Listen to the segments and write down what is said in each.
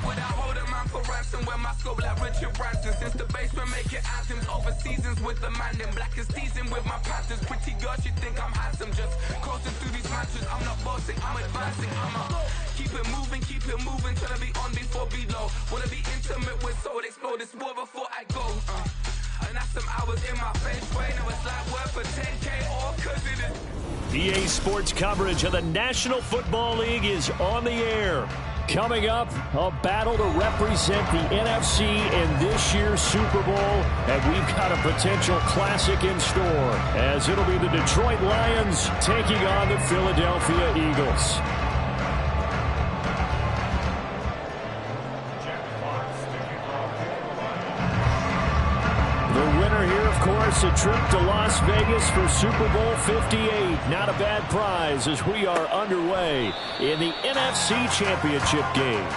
would I hold a man for ransom when my scope like Richard Branson? Since the basement making anthems over seasons with the man in black is teasing with my patterns. Pretty girls, you think I'm handsome, just coasting through these matches. I'm not bossing, I'm advancing. Keep it moving, trying to be on before below. Wanna be intimate with soul, explode this war before I go. And that's some hours in my face, way. Now it's like work for 10K or cause it is. EA Sports coverage of the National Football League is on the air. Coming up, a battle to represent the NFC in this year's Super Bowl, and we've got a potential classic in store, as it'll be the Detroit Lions taking on the Philadelphia Eagles. The winner here, of course, a trip to Las Vegas for Super Bowl 58. Not a bad prize as we are underway in the NFC Championship game.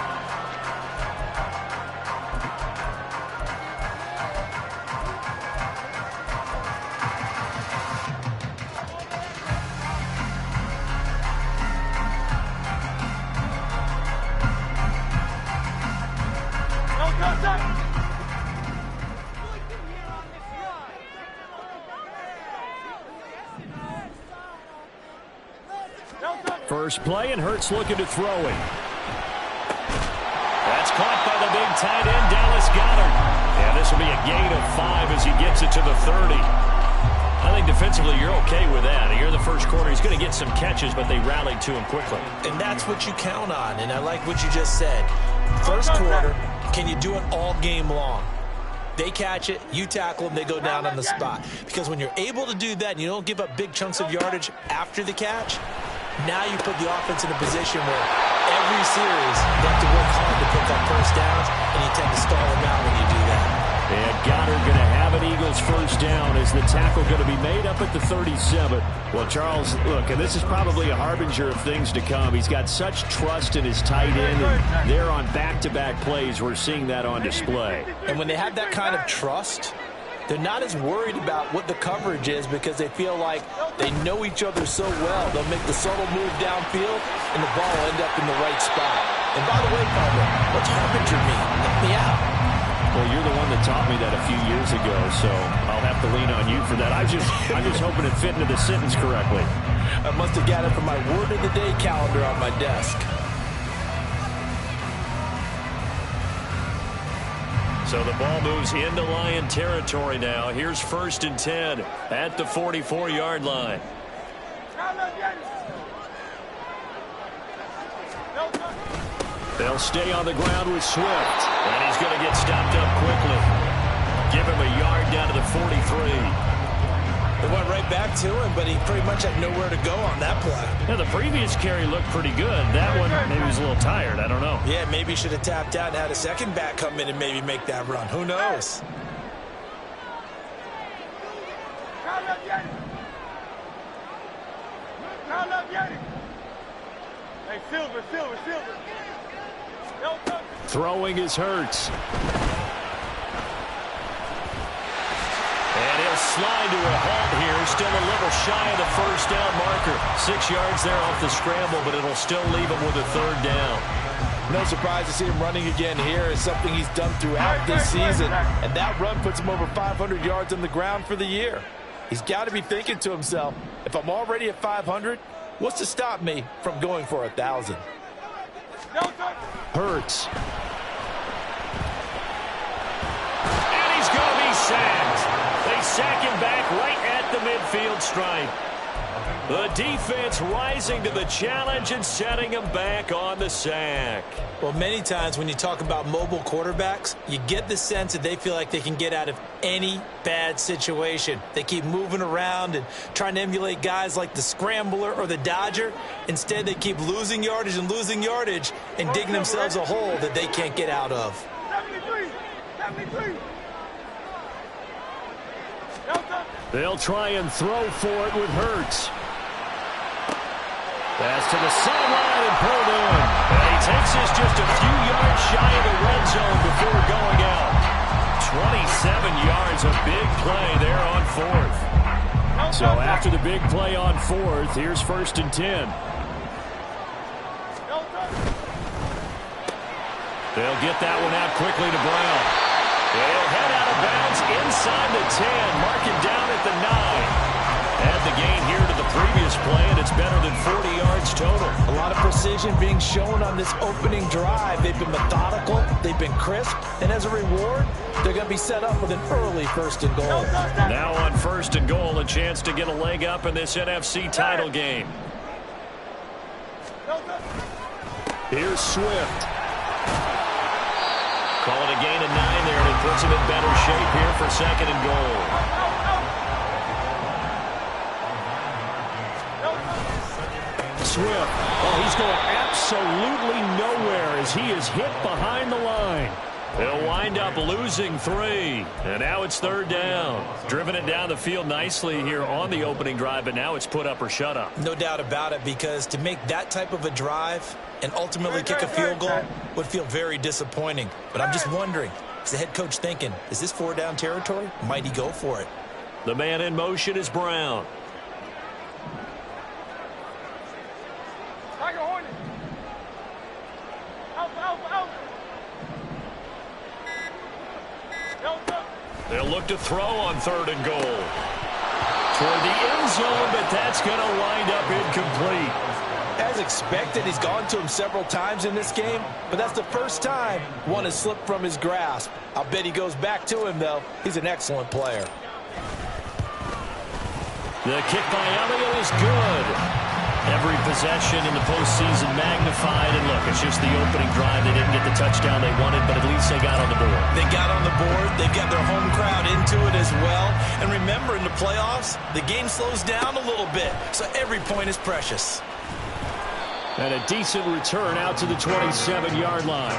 First play, and Hurts looking to throw it. That's caught by the big tight end, Dallas Goedert. Yeah, this will be a gain of 5 as he gets it to the 30. I think defensively you're okay with that. Here in the first quarter, he's going to get some catches, but they rallied to him quickly. And that's what you count on, and I like what you just said. First quarter, can you do it all game long? They catch it, you tackle them, they go down on the spot. Because when you're able to do that and you don't give up big chunks of yardage after the catch, now you put the offense in a position where every series you have to work hard to pick up first downs, and you tend to stall them out when you do that. And Goddard going to have an Eagles first down as the tackle going to be made up at the 37. Well, Charles, look, and this is probably a harbinger of things to come. He's got such trust in his tight end, and they're on back-to-back plays. We're seeing that on display. And when they have that kind of trust, they're not as worried about what the coverage is because they feel like they know each other so well. They'll make the subtle move downfield, and the ball will end up in the right spot. And by the way, Palmer, what's harbinger mean? Help me out. Well, you're the one that taught me that a few years ago, so I'll have to lean on you for that. I'm just hoping it fit into the sentence correctly. I must have got it from my word of the day calendar on my desk. So the ball moves into Lion territory now. Here's 1st and 10 at the 44-yard line. They'll stay on the ground with Swift, and he's going to get stopped up quickly. Give him a yard down to the 43. They went right back to him, but he pretty much had nowhere to go on that play. Yeah, the previous carry looked pretty good. That one, maybe he was a little tired. I don't know. Yeah, maybe he should have tapped out and had a second back come in and maybe make that run. Who knows? Hey, Silver. Throwing is Hurts. And he'll slide to a halt here. Still a little shy of the first down marker. 6 yards there off the scramble, but it'll still leave him with a 3rd down. No surprise to see him running again here. It's something he's done throughout this season. And that run puts him over 500 yards on the ground for the year. He's got to be thinking to himself, if I'm already at 500, what's to stop me from going for 1,000? Hurts. And he's going to be sacked. They sack him back right at the midfield stripe. The defense rising to the challenge and setting him back on the sack. Well, many times when you talk about mobile quarterbacks, you get the sense that they feel like they can get out of any bad situation. They keep moving around and trying to emulate guys like the Scrambler or the Dodger. Instead, they keep losing yardage and digging themselves a hole that they can't get out of. 73. They'll try and throw for it with Hurts. Pass to the sideline and pulled in. And he takes this just a few yards shy of the red zone before going out. 27 yards, a big play there on 4th. So after the big play on 4th, here's 1st and 10. They'll get that one out quickly to Brown. They'll head out of bounds inside the 10. Mark it down at the 9. Add the gain here to the previous play, and it's better than 40 yards total. A lot of precision being shown on this opening drive. They've been methodical, they've been crisp, and as a reward, they're going to be set up with an early 1st and goal. Now on 1st and goal, a chance to get a leg up in this NFC title game. Here's Swift. Call it a gain of 9 there, and it puts him in better shape here for 2nd and goal. Swift. Oh, he's going absolutely nowhere as he is hit behind the line. They'll wind up losing 3. And now it's 3rd down. Driven it down the field nicely here on the opening drive, but now it's put up or shut up. No doubt about it, because to make that type of a drive and ultimately kick a field goal would feel very disappointing. But I'm just wondering, is the head coach thinking, is this 4-down territory? Might he go for it? The man in motion is Brown. They'll look to throw on 3rd and goal. Toward the end zone, but that's going to wind up incomplete. As expected, he's gone to him several times in this game, but that's the first time one has slipped from his grasp. I'll bet he goes back to him, though. He's an excellent player. The kick by Elliott is good. Every possession in the postseason magnified. And look, it's just the opening drive. They didn't get the touchdown they wanted, but at least they got on the board. They got on the board. They've got their home crowd into it as well. And remember, in the playoffs, the game slows down a little bit, so every point is precious. And a decent return out to the 27-yard line.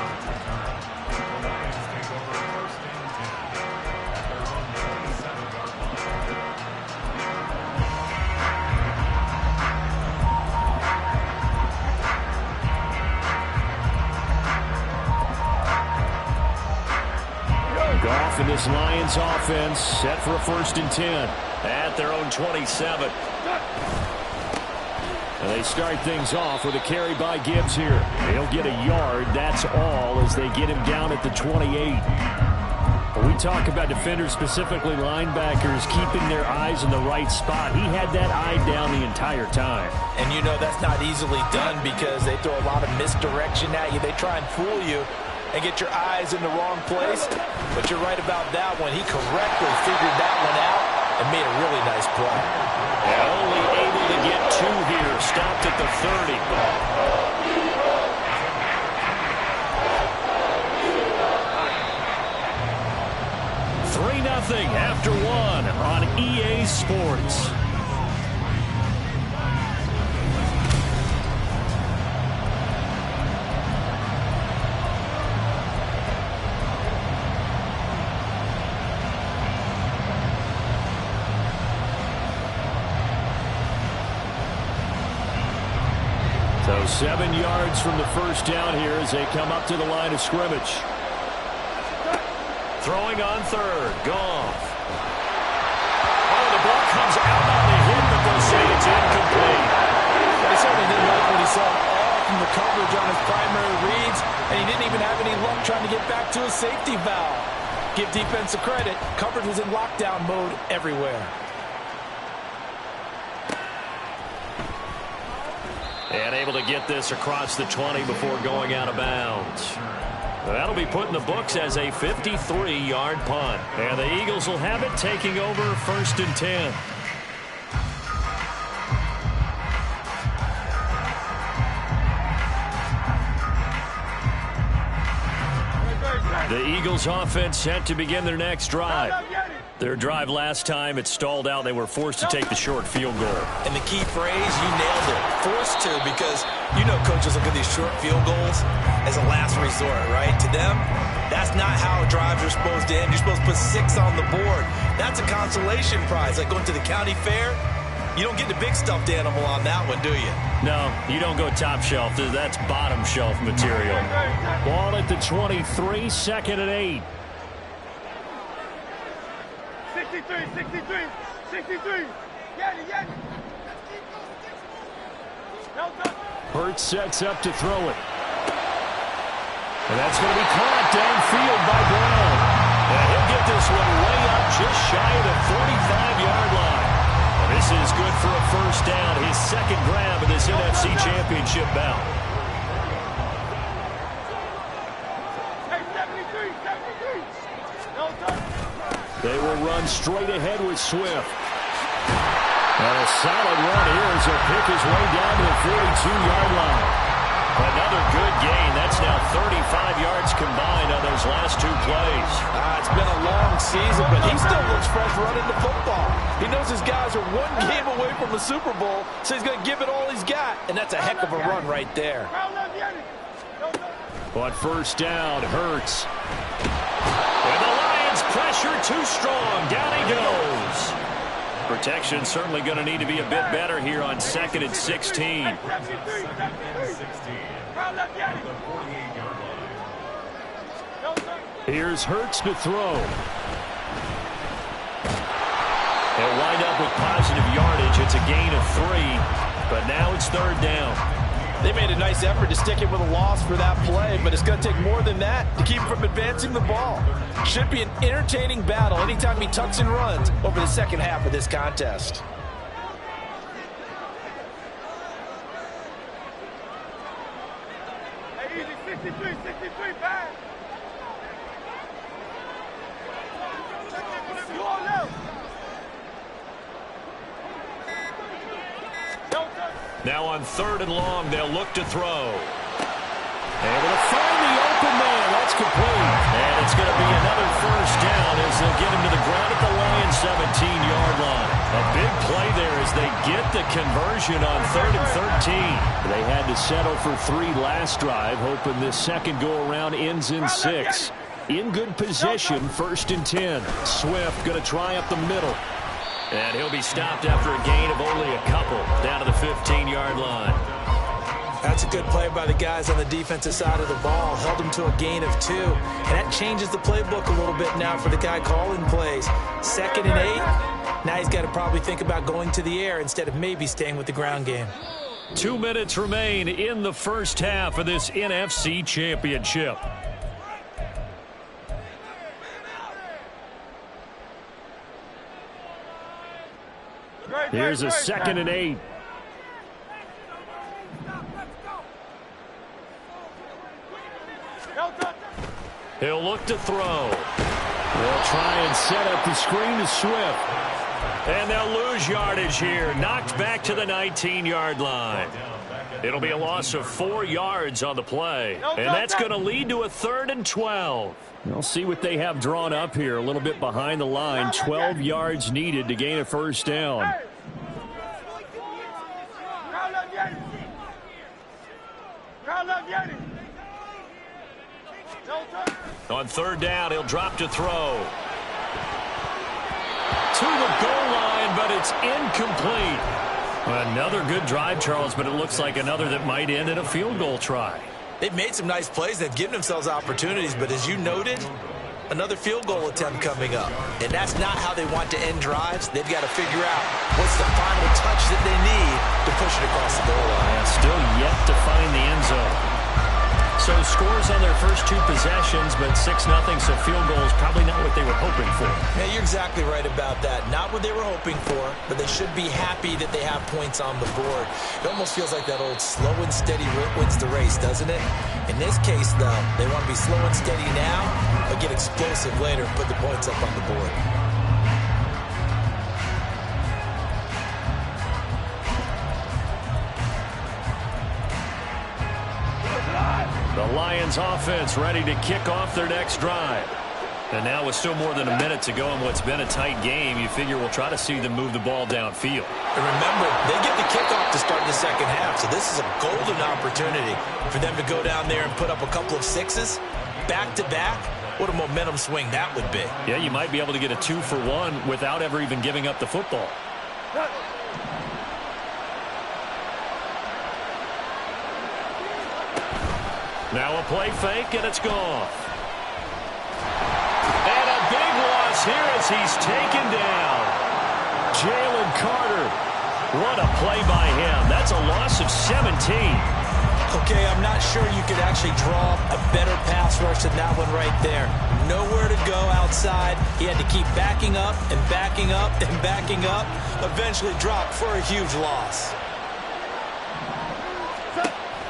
Goff and this Lions offense set for a 1st and 10 at their own 27. And they start things off with a carry by Gibbs here. He'll get a yard, that's all, as they get him down at the 28. When we talk about defenders, specifically linebackers, keeping their eyes in the right spot. He had that eye down the entire time. And you know that's not easily done because they throw a lot of misdirection at you. They try and fool you and get your eyes in the wrong place. But you're right about that one. He correctly figured that one out and made a really nice play. And only able to get 2 here. Stopped at the 30. 3-0 after 1 on EA Sports. So 7 yards from the first down here as they come up to the line of scrimmage. Throwing on 3rd. Goff. Oh, the ball comes out on the hit, but they'll say it's incomplete. He certainly didn't like what he saw all from the coverage on his primary reads, and he didn't even have any luck trying to get back to his safety valve. Give defensive credit. Coverage was in lockdown mode everywhere. And able to get this across the 20 before going out of bounds. That'll be put in the books as a 53-yard punt. And the Eagles will have it, taking over 1st and 10. The Eagles offense set to begin their next drive. Their drive last time, it stalled out. They were forced to take the short field goal. And the key phrase, you nailed it. Forced to, because you know coaches look at these short field goals as a last resort, right? To them, that's not how drives are supposed to end. You're supposed to put 6 on the board. That's a consolation prize. Like going to the county fair, you don't get the big stuffed animal on that one, do you? No, you don't go top shelf. That's bottom shelf material. Ball at the 23, 2nd and 8. 63. Get it. Hurts sets up to throw it. And that's going to be caught downfield by Brown. And he'll get this one way up just shy of the 45-yard line. And this is good for a first down, his second grab of this NFC Championship bout. They will run straight ahead with Swift. And a solid run here as he'll pick his way down to the 42-yard line. Another good gain. That's now 35 yards combined on those last two plays. It's been a long season, but he still looks fresh running the football. He knows his guys are one game away from a Super Bowl, so he's going to give it all he's got. And that's a heck of a run right there. On first down, Hurts. And the Lions pressure too strong. Down he goes. Protection certainly going to need to be a bit better here on 2nd and 16. Here's Hurts to throw. They'll wind up with positive yardage. It's a gain of 3, but now it's third down. They made a nice effort to stick it with a loss for that play, but it's going to take more than that to keep him from advancing the ball. Should be an entertaining battle anytime he tucks and runs over the second half of this contest. Hey, easy, 63, back. You all know. Now on 3rd and long, they'll look to throw. Able to find the open man. That's complete. And it's going to be another first down as they'll get him to the ground at the Lions' 17-yard line. A big play there as they get the conversion on 3rd and 13. They had to settle for 3 last drive, hoping this second go-around ends in 6. In good position, 1st and 10. Swift going to try up the middle. And he'll be stopped after a gain of only a couple down to the 15-yard line. That's a good play by the guys on the defensive side of the ball. Held him to a gain of 2. And that changes the playbook a little bit now for the guy calling plays. 2nd and 8. Now he's got to probably think about going to the air instead of maybe staying with the ground game. 2 minutes remain in the first half of this NFC Championship. Here's a 2nd and 8. He'll look to throw. They'll try and set up the screen to Swift. And they'll lose yardage here. Knocked back to the 19-yard line. It'll be a loss of 4 yards on the play. And that's going to lead to a 3rd and 12. We'll see what they have drawn up here. A little bit behind the line. 12 yards needed to gain a first down. On 3rd down, he'll drop to throw. To the goal line, but it's incomplete. Another good drive, Charles, but it looks like another that might end in a field goal try. They've made some nice plays. They've given themselves opportunities, but as you noted, another field goal attempt coming up. And that's not how they want to end drives. They've got to figure out what's the final touch that they need to push it across the goal line. And still yet to find the end zone. So scores on their first 2 possessions, but 6-0, so field goal is probably not what they were hoping for. Yeah, you're exactly right about that. Not what they were hoping for, but they should be happy that they have points on the board. It almost feels like that old slow and steady wins the race, doesn't it? In this case, though, they want to be slow and steady now, but get explosive later and put the points up on the board. The Lions offense ready to kick off their next drive. And now with still more than a minute to go in what's been a tight game, you figure we'll try to see them move the ball downfield. And remember, they get the kickoff to start the second half, so this is a golden opportunity for them to go down there and put up a couple of 6s back-to-back. What a momentum swing that would be. Yeah, you might be able to get a 2-for-1 without ever even giving up the football. Now a play fake, and it's gone. And a big loss here as he's taken down. Jalen Carter. What a play by him. That's a loss of 17. Okay, I'm not sure you could actually draw a better pass rush than that one right there. Nowhere to go outside. He had to keep backing up and backing up and backing up. Eventually dropped for a huge loss.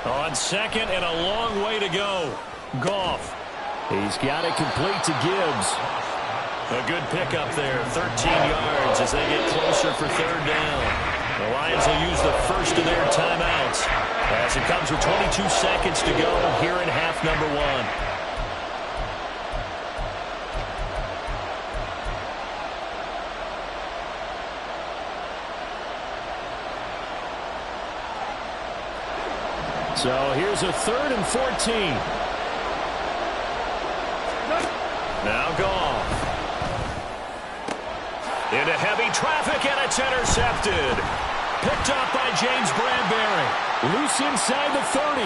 On second and a long way to go. Goff. He's got it complete to Gibbs. A good pickup there. 13 yards as they get closer for third down. The Lions will use the first of their timeouts as it comes with 22 seconds to go here in half number one. So here's a 3rd and 14. Now Goff. Into heavy traffic, and it's intercepted. Picked up by James Bradbury. Loose inside the 30.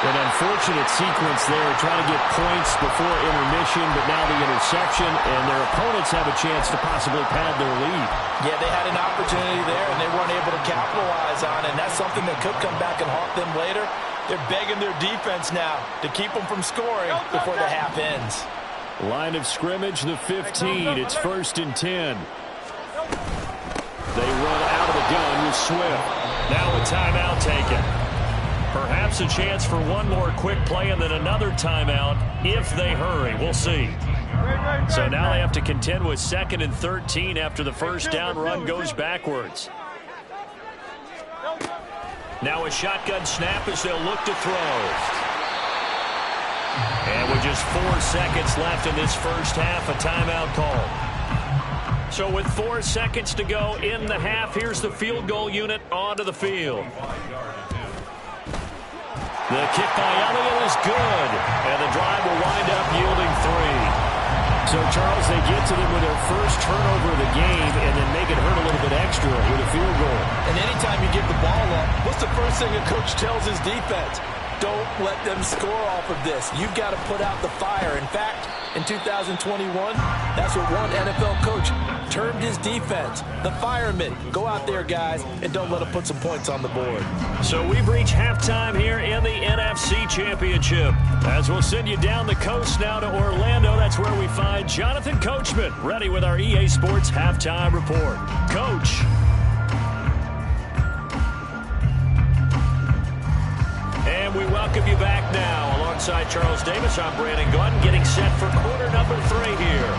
An unfortunate sequence there, trying to get points before intermission, but now the interception, and their opponents have a chance to possibly pad their lead. Yeah, they had an opportunity there, and they weren't able to capitalize on it, and that's something that could come back and haunt them later. They're begging their defense now to keep them from scoring before the half ends. Line of scrimmage, the 15. It's 1st and 10. They run out of the gun with Swift. Now a timeout taken. Perhaps a chance for one more quick play and then another timeout if they hurry. We'll see. So now they have to contend with 2nd and 13 after the first down run goes backwards. Now a shotgun snap as they'll look to throw. And with just 4 seconds left in this first half, a timeout call. So with 4 seconds to go in the half, here's the field goal unit onto the field. The kick by Elliott is good, and the drive will wind up yielding 3. So, Charles, they get to them with their first turnover of the game and then make it hurt a little bit extra with a field goal. And anytime you give the ball up, what's the first thing a coach tells his defense? Don't let them score off of this. You've got to put out the fire. In fact, in 2021, that's what one NFL coach termed his defense, the firemen. Go out there, guys, and don't let them put some points on the board. So we've reached halftime here in the NFC Championship. As we'll send you down the coast now to Orlando, that's where we find Jonathan Coachman, ready with our EA Sports Halftime Report. Coach. And we welcome you back now. Alongside Charles Davis, I'm Brandon Gaudin, getting set for quarter number 3 here.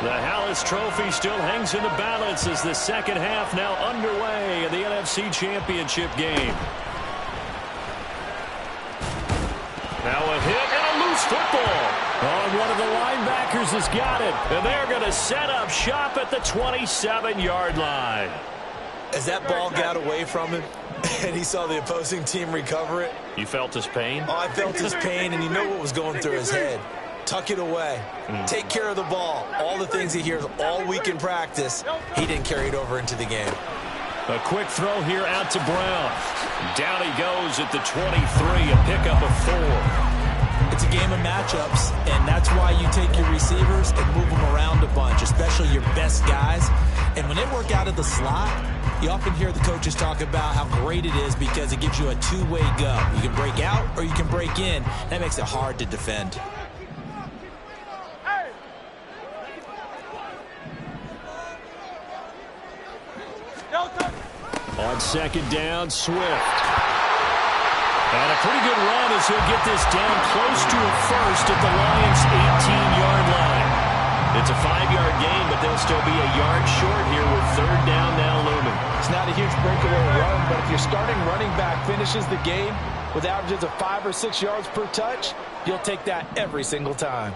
The Hallis Trophy still hangs in the balance as the second half now underway in the NFC Championship game. Now a hit and a loose football. Oh, one of the linebackers has got it. And they're going to set up shop at the 27-yard line. As that ball got away from him, and he saw the opposing team recover it. You felt his pain? Oh, I felt his pain, and you know what was going through his head. Tuck it away. Take care of the ball. All the things he hears all week in practice, he didn't carry it over into the game. A quick throw here out to Brown. Down he goes at the 23, a pickup of 4. It's a game of matchups, and that's why you take your receivers and move them around a bunch, especially your best guys. And when they work out of the slot, you often hear the coaches talk about how great it is because it gives you a two-way go. You can break out or you can break in. That makes it hard to defend. On second down, Swift. And a pretty good run as he'll get this down close to a first at the Lions' 18-yard line. It's a 5-yard gain, but they'll still be a yard short here with third down now looming. It's not a huge breakaway run, but if your starting running back finishes the game with averages of 5 or 6 yards per touch, you'll take that every single time.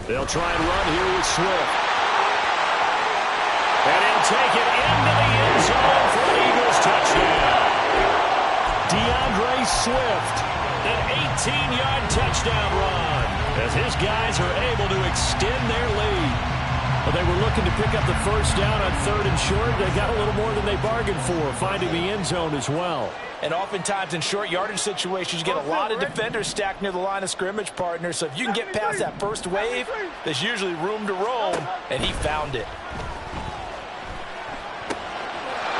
They'll try and run here with Swift. And he'll take it into the end zone for an Eagles touchdown. DeAndre Swift, an 18-yard touchdown run as his guys are able to extend their lead. Well, they were looking to pick up the first down on 3rd and short. They got a little more than they bargained for, finding the end zone as well. And oftentimes in short yardage situations, you get a lot of defenders stacked near the line of scrimmage, partner. So if you can get past that first wave, there's usually room to roam, and he found it.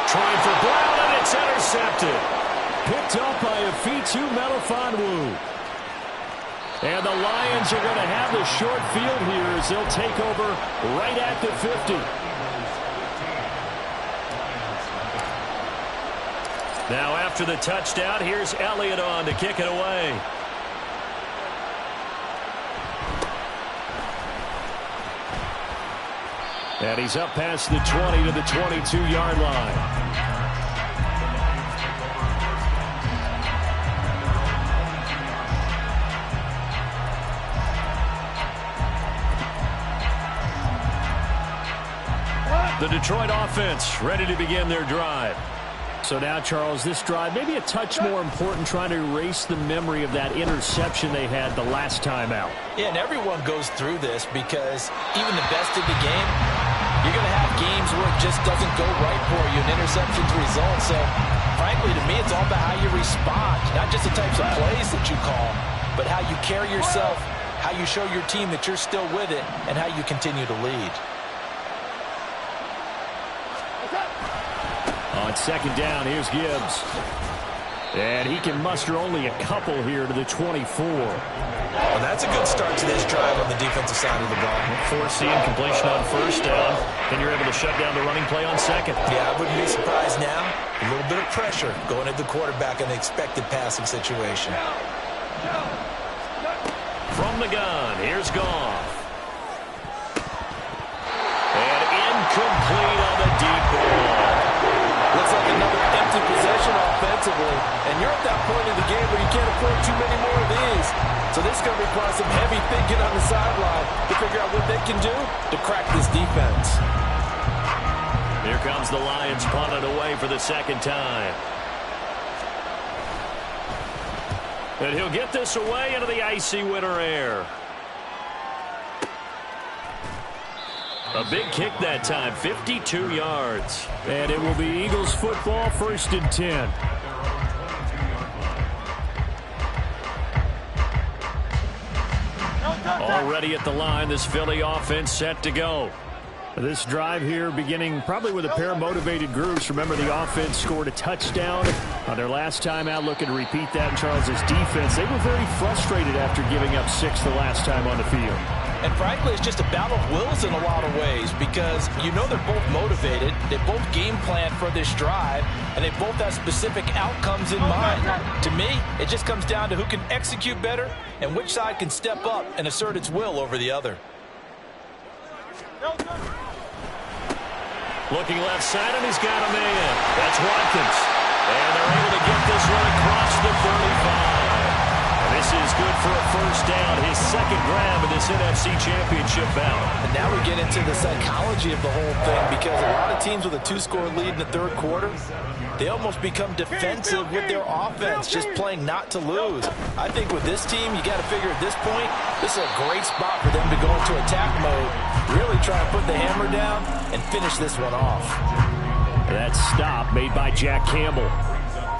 Trying for Brown, and it's intercepted. Picked up by Afitu Melifonwu. And the Lions are going to have the short field here as they'll take over right at the 50. Now after the touchdown, here's Elliott on to kick it away. And he's up past the 20 to the 22-yard line. The Detroit offense ready to begin their drive. So now, Charles, this drive maybe a touch more important, trying to erase the memory of that interception they had the last time out. Yeah, and everyone goes through this because even the best of the game, you're going to have games where it just doesn't go right for you, and interceptions result. So, frankly, to me, it's all about how you respond, not just the types of plays that you call, but how you carry yourself, how you show your team that you're still with it, and how you continue to lead. On 2nd down, here's Gibbs. And he can muster only a couple here to the 24. Well, that's a good start to this drive on the defensive side of the ball. Forcing completion on 1st down. Then you're able to shut down the running play on 2nd. Yeah, I wouldn't be surprised now. A little bit of pressure going at the quarterback in the expected passing situation. From the gun, here's Goff. And incomplete on the deep ball. Looks like another empty possession offensively. And you're at that point of the game where you can't afford too many more of these. So this is going to require some heavy thinking on the sideline to figure out what they can do to crack this defense. Here comes the Lions punting away for the 2nd time. And he'll get this away into the icy winter air. A big kick that time, 52 yards. And it will be Eagles football, 1st and 10. Already at the line, this Philly offense set to go. This drive here beginning probably with a pair of motivated groups. Remember, the offense scored a touchdown on their last time out. Looking to repeat that in Charles's defense. They were very frustrated after giving up 6 the last time on the field. And frankly, it's just a battle of wills in a lot of ways because you know they're both motivated. They both game plan for this drive, and they both have specific outcomes in mind. To me, it just comes down to who can execute better and which side can step up and assert its will over the other. Looking left side, and he's got a man. That's Watkins. And they're able to get this one across the 35. This is good for a 1st down, his 2nd grab in this NFC Championship bout. And now we get into the psychology of the whole thing because a lot of teams with a 2-score lead in the 3rd quarter, they almost become defensive with their offense, just playing not to lose. I think with this team, you got to figure at this point, this is a great spot for them to go into attack mode, really try to put the hammer down and finish this one off. That stop made by Jack Campbell.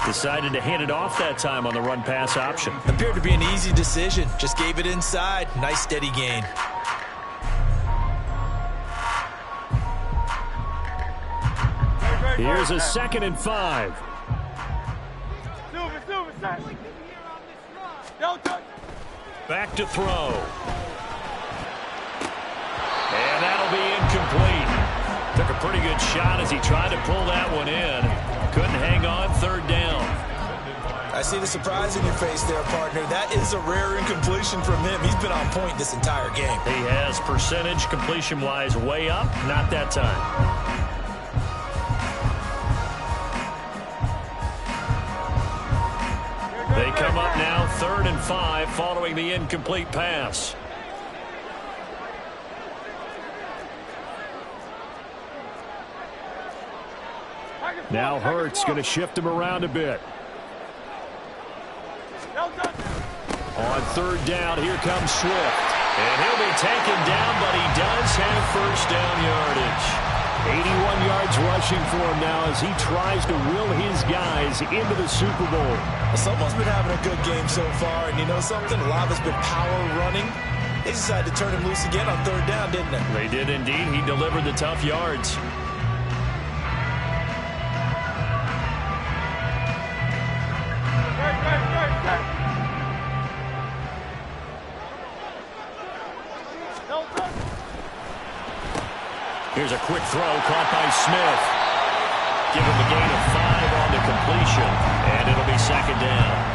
Decided to hand it off that time on the run-pass option. Appeared to be an easy decision. Just gave it inside. Nice steady gain. Here's a 2nd and 5. Back to throw. And that'll be incomplete. Took a pretty good shot as he tried to pull that one in. Couldn't hang on, 3rd down. I see the surprise in your face there, partner. That is a rare incompletion from him. He's been on point this entire game. He has percentage completion-wise way up, not that time. They come up now 3rd and 5 following the incomplete pass. Now Hurts going to shift him around a bit. On 3rd down, here comes Swift. And he'll be taken down, but he does have first down yardage. 81 yards rushing for him now as he tries to will his guys into the Super Bowl. Someone's been having a good game so far, and you know something? A lot has been power running. They decided to turn him loose again on third down, didn't they? They did indeed. He delivered the tough yards. Here's a quick throw caught by Smith. Give him a gain of 5 on the completion, and it'll be second down.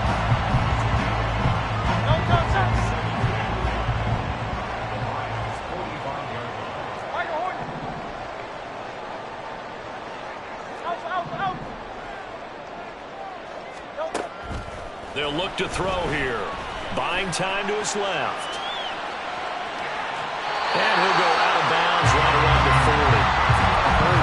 They'll look to throw here. Buying time to his left. And he'll go out of bounds right around the 40.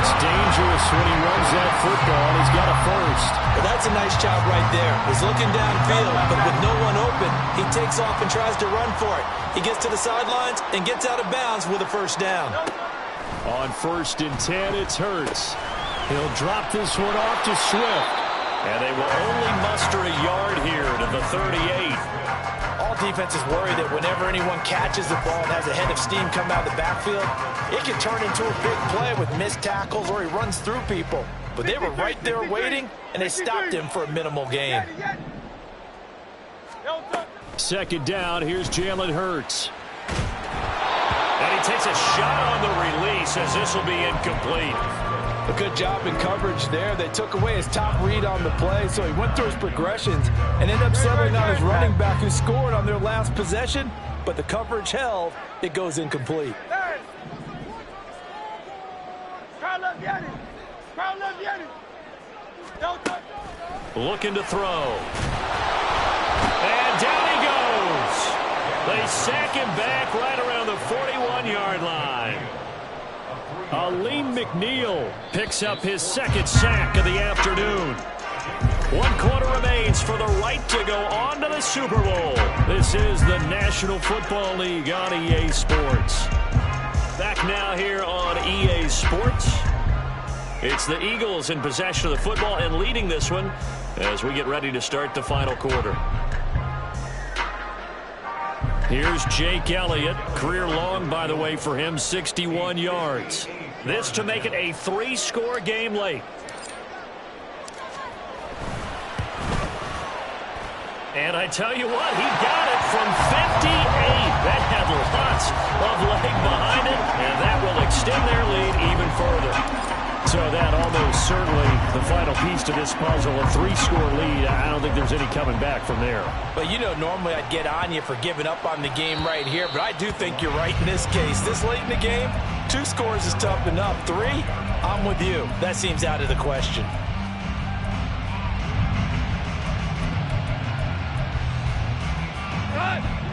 It's dangerous when he runs that football, and he's got a first. Well, that's a nice job right there. He's looking downfield, but with no one open, he takes off and tries to run for it. He gets to the sidelines and gets out of bounds with a first down. On 1st and 10, it's Hurts. He'll drop this one off to Swift. And they will only muster a yard here to the 38. All defenses worry that whenever anyone catches the ball and has a head of steam come out of the backfield, it can turn into a big play with missed tackles or he runs through people. But they were right there waiting, and they stopped him for a minimal gain. Second down, here's Jalen Hurts. And he takes a shot on the release as this will be incomplete. A good job in coverage there. They took away his top read on the play, so he went through his progressions and ended up settling on his running back who scored on their last possession, but the coverage held. It goes incomplete. Looking to throw. And down he goes. They sack him back right around the 41-yard line. Aleem McNeil picks up his second sack of the afternoon. 1 quarter remains for the right to go on to the Super Bowl. This is the National Football League on EA Sports. Back now here on EA Sports. It's the Eagles in possession of the football and leading this one as we get ready to start the final quarter. Here's Jake Elliott. Career long, by the way, for him, 61 yards. This to make it a 3-score game late. And I tell you what, he got it from 58. That had lots of leg behind it, and that will extend their lead even further. So that almost certainly the final piece to this puzzle, a 3-score lead. I don't think there's any coming back from there. But you know, normally I'd get on you for giving up on the game right here, but I do think you're right in this case. This late in the game, 2 scores is tough enough. 3, I'm with you. That seems out of the question.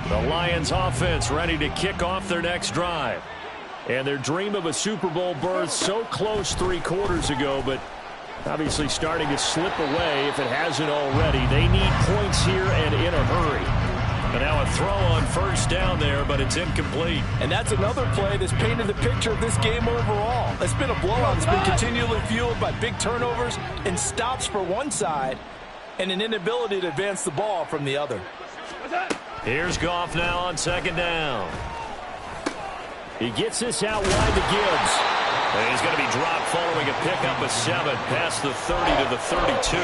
The Lions offense ready to kick off their next drive. And their dream of a Super Bowl berth so close 3 quarters ago, but obviously starting to slip away if it hasn't already. They need points here and in a hurry. And now a throw on first down there, but it's incomplete. And that's another play that's painted the picture of this game overall. It's been a blowout. It's been continually fueled by big turnovers and stops for one side and an inability to advance the ball from the other. Here's Goff now on second down. He gets this out wide to Gibbs. And he's going to be dropped following a pickup of 7 past the 30 to the 32.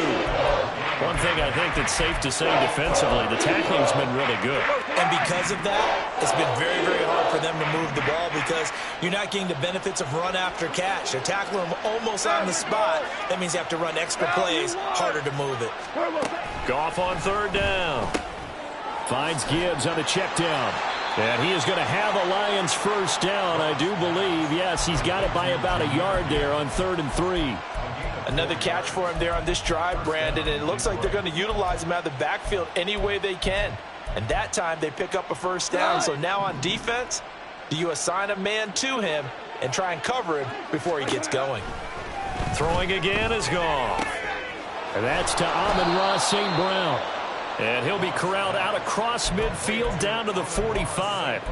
One thing I think that's safe to say defensively, the tackling's been really good. And because of that, it's been very, very hard for them to move the ball because you're not getting the benefits of run after catch. They're tackling them almost on the spot. That means you have to run extra plays, harder to move it. Goff on third down. Finds Gibbs on a check down. And he is going to have a Lions first down, I do believe. Yes, he's got it by about a yard there on 3rd and 3. Another catch for him there on this drive, Brandon, and it looks like they're going to utilize him out of the backfield any way they can. And that time they pick up a first down. So now on defense, do you assign a man to him and try and cover him before he gets going? Throwing again is Goff. And that's to Amon-Ra St. Brown. And he'll be corralled out across midfield down to the 45.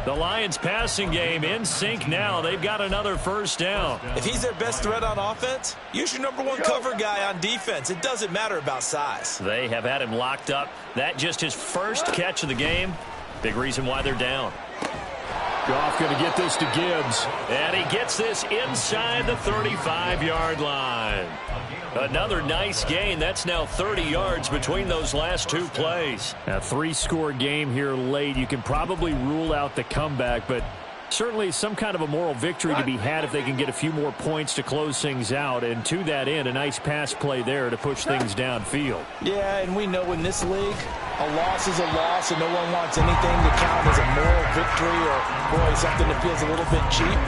The Lions passing game in sync now. They've got another first down. If he's their best threat on offense, use your number one cover guy on defense. It doesn't matter about size. They have had him locked up. That just his first catch of the game. Big reason why they're down. Goff going to get this to Gibbs. And he gets this inside the 35-yard line. Another nice gain. That's now 30 yards between those last two plays. A 3-score game here late. You can probably rule out the comeback, but certainly some kind of a moral victory to be had if they can get a few more points to close things out. And to that end, a nice pass play there to push things downfield. Yeah, and we know in this league, a loss is a loss, and no one wants anything to count as a moral victory or, boy, something that feels a little bit cheap.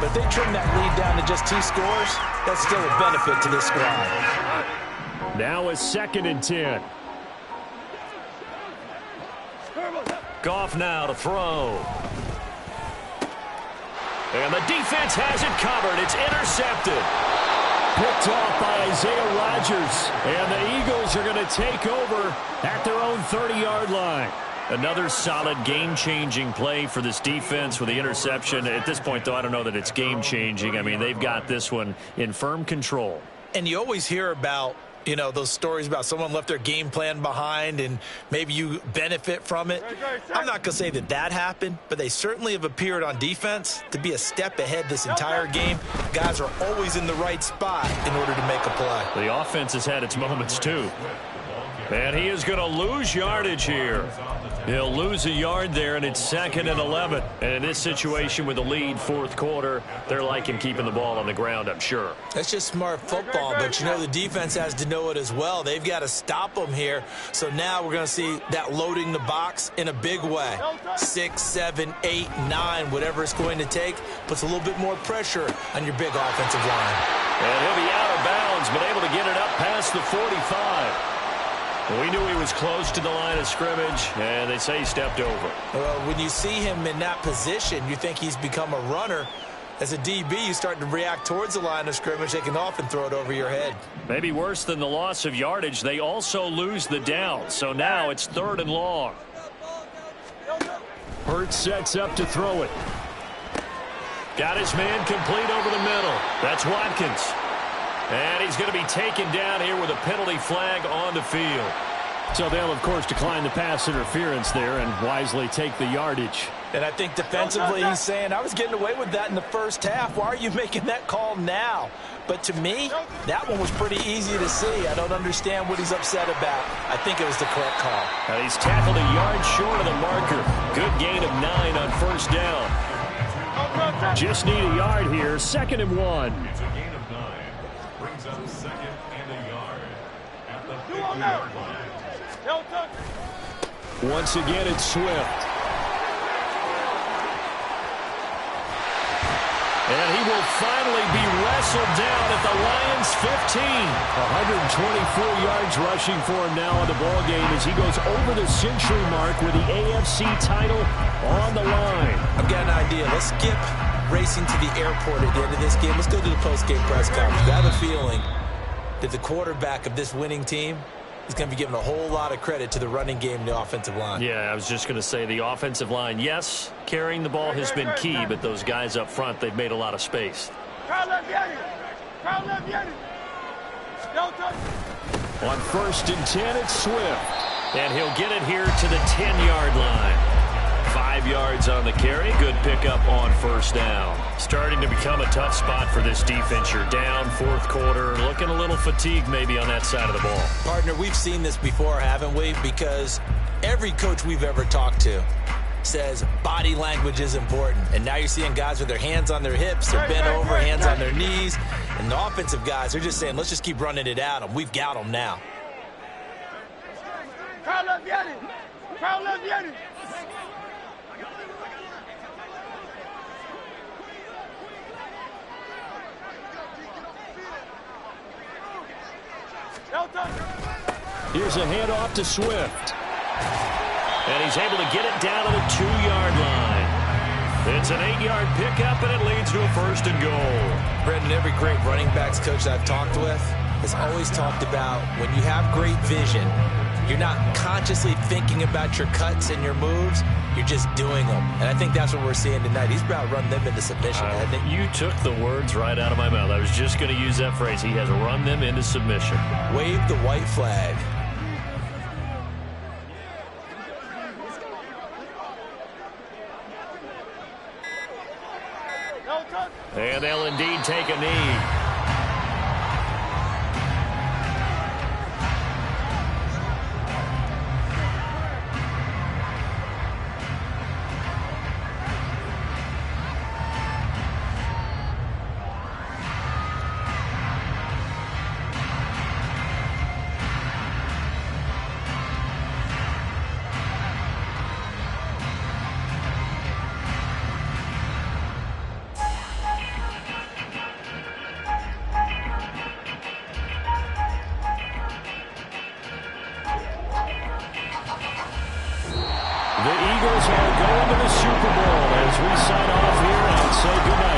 But if they trim that lead down to just 2 scores, that's still a benefit to this squad. Now a 2nd and 10. Goff now to throw. And the defense has it covered. It's intercepted. Picked off by Isaiah Rodgers. And the Eagles are going to take over at their own 30-yard line. Another solid game-changing play for this defense with the interception. At this point, though, I don't know that it's game-changing. I mean, they've got this one in firm control. And you always hear about, you know, those stories about someone left their game plan behind and maybe you benefit from it. I'm not going to say that that happened, but they certainly have appeared on defense to be a step ahead this entire game. Guys are always in the right spot in order to make a play. The offense has had its moments, too. And he is going to lose yardage here. He'll lose a yard there, and it's 2nd and 11. And in this situation with the lead, 4th quarter, they're liking keeping the ball on the ground, I'm sure. That's just smart football, but you know the defense has to know it as well. They've got to stop them here. So now we're going to see that loading the box in a big way. 6, 7, 8, 9, whatever it's going to take, puts a little bit more pressure on your big offensive line. And he'll be out of bounds, but able to get it up past the 45. We knew he was close to the line of scrimmage, and they say he stepped over. Well, when you see him in that position, you think he's become a runner. As a DB, you start to react towards the line of scrimmage. They can often throw it over your head. Maybe worse than the loss of yardage, they also lose the down. So now it's 3rd and long. Hurts sets up to throw it. Got his man complete over the middle. That's Watkins. And he's going to be taken down here with a penalty flag on the field. So they'll, of course, decline the pass interference there and wisely take the yardage. And I think defensively he's saying, I was getting away with that in the first half. Why are you making that call now? But to me, that one was pretty easy to see. I don't understand what he's upset about. I think it was the correct call. And he's tackled a yard short of the marker. Good gain of 9 on first down. Just need a yard here. 2nd and 1. It's a gain of 9. Brings up 2nd and a yard at the 50-yard line. Once again, it's Swift. And he will finally be wrestled down at the Lions' 15. 124 yards rushing for him now in the ballgame as he goes over the century mark with the AFC title on the line. I've got an idea. Let's skip racing to the airport at the end of this game. Let's go to the post-game press conference. I have a feeling that the quarterback of this winning team is going to be given a whole lot of credit to the running game and the offensive line. Yeah, I was just going to say the offensive line, yes, carrying the ball has been key, but those guys up front, they've made a lot of space. On 1st and 10, it's Swift. And he'll get it here to the 10-yard line. 5 yards on the carry. Good pickup on first down. Starting to become a tough spot for this defense. You're down 4th quarter. Looking a little fatigued maybe on that side of the ball. Partner, we've seen this before, haven't we? Because every coach we've ever talked to says body language is important. And now you're seeing guys with their hands on their hips. They're bent over, hands on their knees. And the offensive guys are just saying, let's just keep running it at them. We've got them now. Here's a handoff to Swift. And he's able to get it down to the 2-yard line. It's an 8-yard pickup, and it leads to a 1st and goal. Brendan, every great running backs coach I've talked with has always talked about when you have great vision, You're not consciously thinking about your cuts and your moves. You're just doing them. And I think that's what we're seeing tonight. He's about to run them into submission, hasn't he? You took the words right out of my mouth. I was just going to use that phrase. He has run them into submission. Wave the white flag. And they'll indeed take a knee. The Eagles are going to the Super Bowl as we sign off here and say goodnight.